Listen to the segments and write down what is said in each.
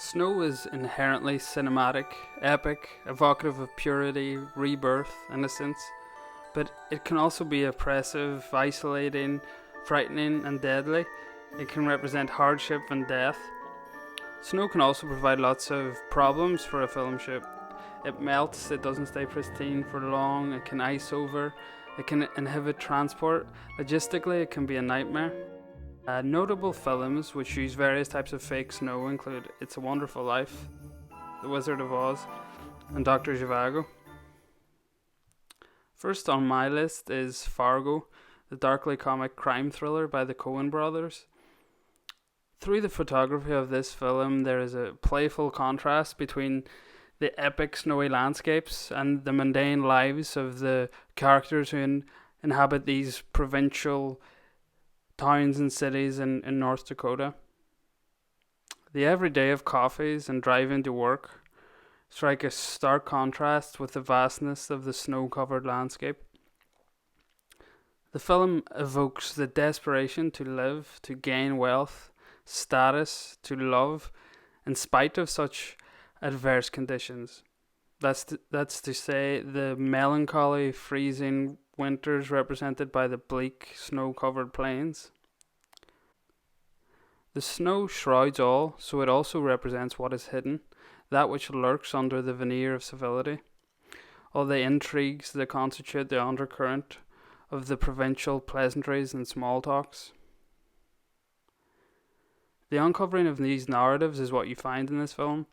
Snow is inherently cinematic, epic, evocative of purity, rebirth, innocence, but it can also be oppressive, isolating, frightening, and deadly. It can represent hardship and death. Snow can also provide lots of problems for a film shoot. It melts, it doesn't stay pristine for long, it can ice over, it can inhibit transport. Logistically, it can be a nightmare. Notable films which use various types of fake snow include It's a Wonderful Life, The Wizard of Oz, and Dr. Zhivago. First on my list is Fargo, the darkly comic crime thriller by the Coen brothers. Through the photography of this film, there is a playful contrast between the epic snowy landscapes and the mundane lives of the characters who inhabit these provincial towns and cities in North Dakota. The everyday of coffees and driving to work strike a stark contrast with the vastness of the snow covered landscape. The film evokes the desperation to live, to gain wealth, status, to love, in spite of such adverse conditions. That's to say, the melancholy, freezing winters represented by the bleak, snow-covered plains. The snow shrouds all, so it also represents what is hidden, that which lurks under the veneer of civility, all the intrigues that constitute the undercurrent of the provincial pleasantries and small talks. The uncovering of these narratives is what you find in this film,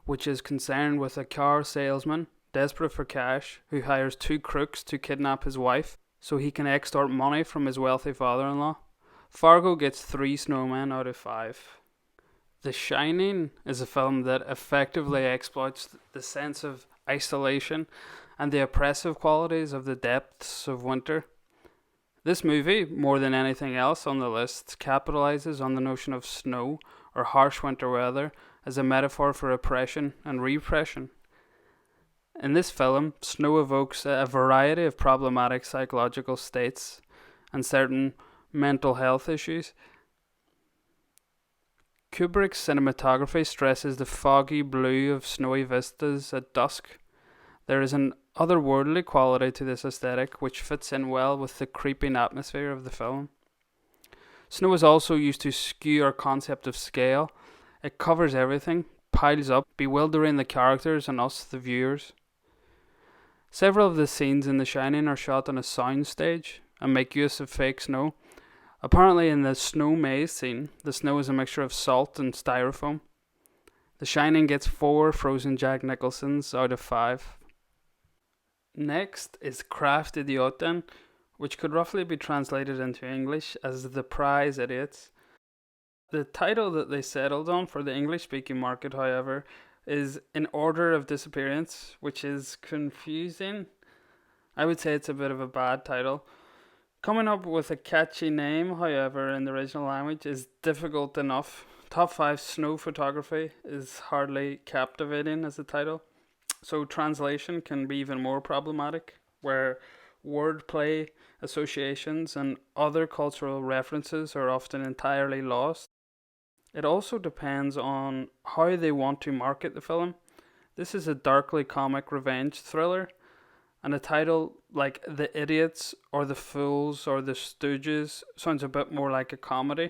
which is concerned with a car salesman desperate for cash who hires two crooks to kidnap his wife so he can extort money from his wealthy father-in-law. Fargo gets 3 snowmen out of 5. The Shining is a film that effectively exploits the sense of isolation and the oppressive qualities of the depths of winter. This movie, more than anything else on the list, capitalizes on the notion of snow or harsh winter weather as a metaphor for oppression and repression. In this film, snow evokes a variety of problematic psychological states and certain mental health issues. Kubrick's cinematography stresses the foggy blue of snowy vistas at dusk. There is an otherworldly quality to this aesthetic which fits in well with the creeping atmosphere of the film. Snow is also used to skew our concept of scale. It covers everything, piles up, bewildering the characters and us, the viewers. Several of the scenes in The Shining are shot on a soundstage and make use of fake snow. Apparently in the snow maze scene, the snow is a mixture of salt and styrofoam. The Shining gets 4 frozen Jack Nicholsons out of 5. Next is Kraft Idioten, which could roughly be translated into English as The Prize Idiots. The title that they settled on for the English-speaking market, however, is In Order of Disappearance, which is confusing. I would say it's a bit of a bad title. Coming up with a catchy name, however, in the original language is difficult enough. Top 5 snow photography is hardly captivating as a title, so translation can be even more problematic, where wordplay, associations, and other cultural references are often entirely lost. It also depends on how they want to market the film. This is a darkly comic revenge thriller, and a title like The Idiots or The Fools or The Stooges sounds a bit more like a comedy.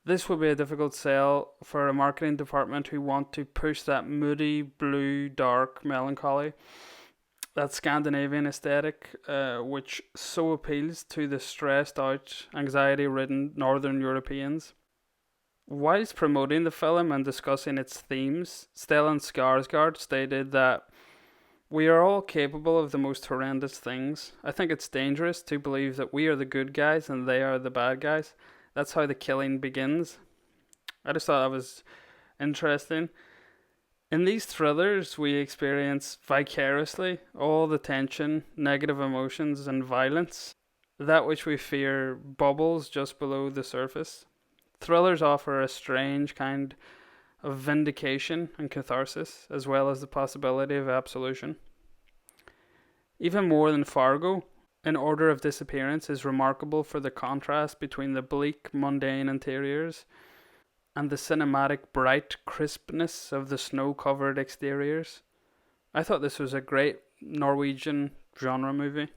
This would be a difficult sell for a marketing department who want to push that moody, blue, dark melancholy, that Scandinavian aesthetic, which so appeals to the stressed out, anxiety-ridden Northern Europeans. Whilst promoting the film and discussing its themes, Stellan Skarsgård stated that we are all capable of the most horrendous things. I think it's dangerous to believe that we are the good guys and they are the bad guys. That's how the killing begins. I just thought that was interesting. In these thrillers, we experience vicariously all the tension, negative emotions, and violence. That which we fear bubbles just below the surface. Thrillers offer a strange kind of vindication and catharsis, as well as the possibility of absolution. Even more than Fargo, In Order of Disappearance is remarkable for the contrast between the bleak, mundane interiors and the cinematic bright crispness of the snow-covered exteriors. I thought this was a great Norwegian genre movie.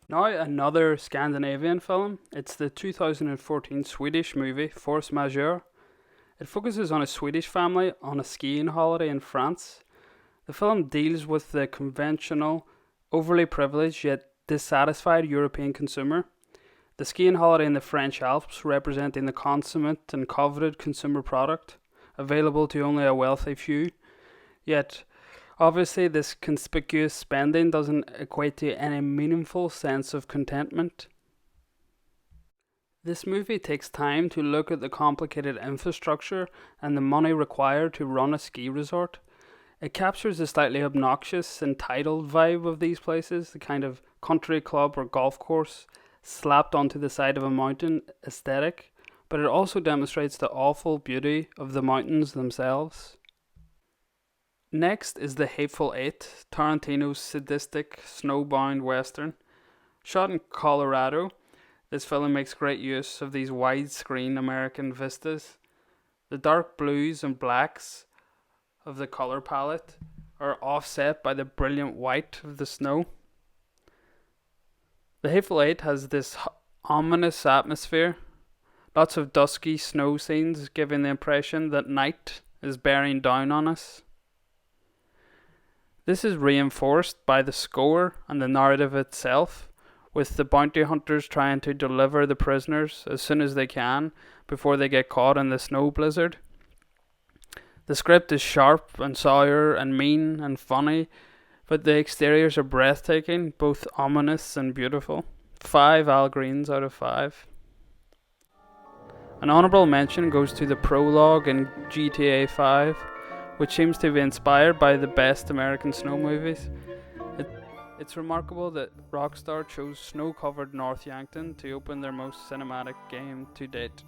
Now another Scandinavian film. It's the 2014 Swedish movie Force Majeure. It focuses on a Swedish family on a skiing holiday in France. The film deals with the conventional, overly privileged yet dissatisfied European consumer. The skiing holiday in the French Alps representing the consummate and coveted consumer product, available to only a wealthy few. Yet, obviously, this conspicuous spending doesn't equate to any meaningful sense of contentment. This movie takes time to look at the complicated infrastructure and the money required to run a ski resort. It captures the slightly obnoxious, entitled vibe of these places, the kind of country club or golf course slapped onto the side of a mountain aesthetic, but it also demonstrates the awful beauty of the mountains themselves. Next is The Hateful Eight, Tarantino's sadistic, snowbound western. Shot in Colorado, this film makes great use of these widescreen American vistas. The dark blues and blacks of the color palette are offset by the brilliant white of the snow. The Hateful Eight has this ominous atmosphere, lots of dusky snow scenes giving the impression that night is bearing down on us. This is reinforced by the score and the narrative itself, with the bounty hunters trying to deliver the prisoners as soon as they can before they get caught in the snow blizzard. The script is sharp and sour and mean and funny, but the exteriors are breathtaking, both ominous and beautiful. 5 Al Greens out of 5. An honourable mention goes to the prologue in GTA 5, which seems to be inspired by the best American snow movies. It's remarkable that Rockstar chose snow-covered North Yankton to open their most cinematic game to date.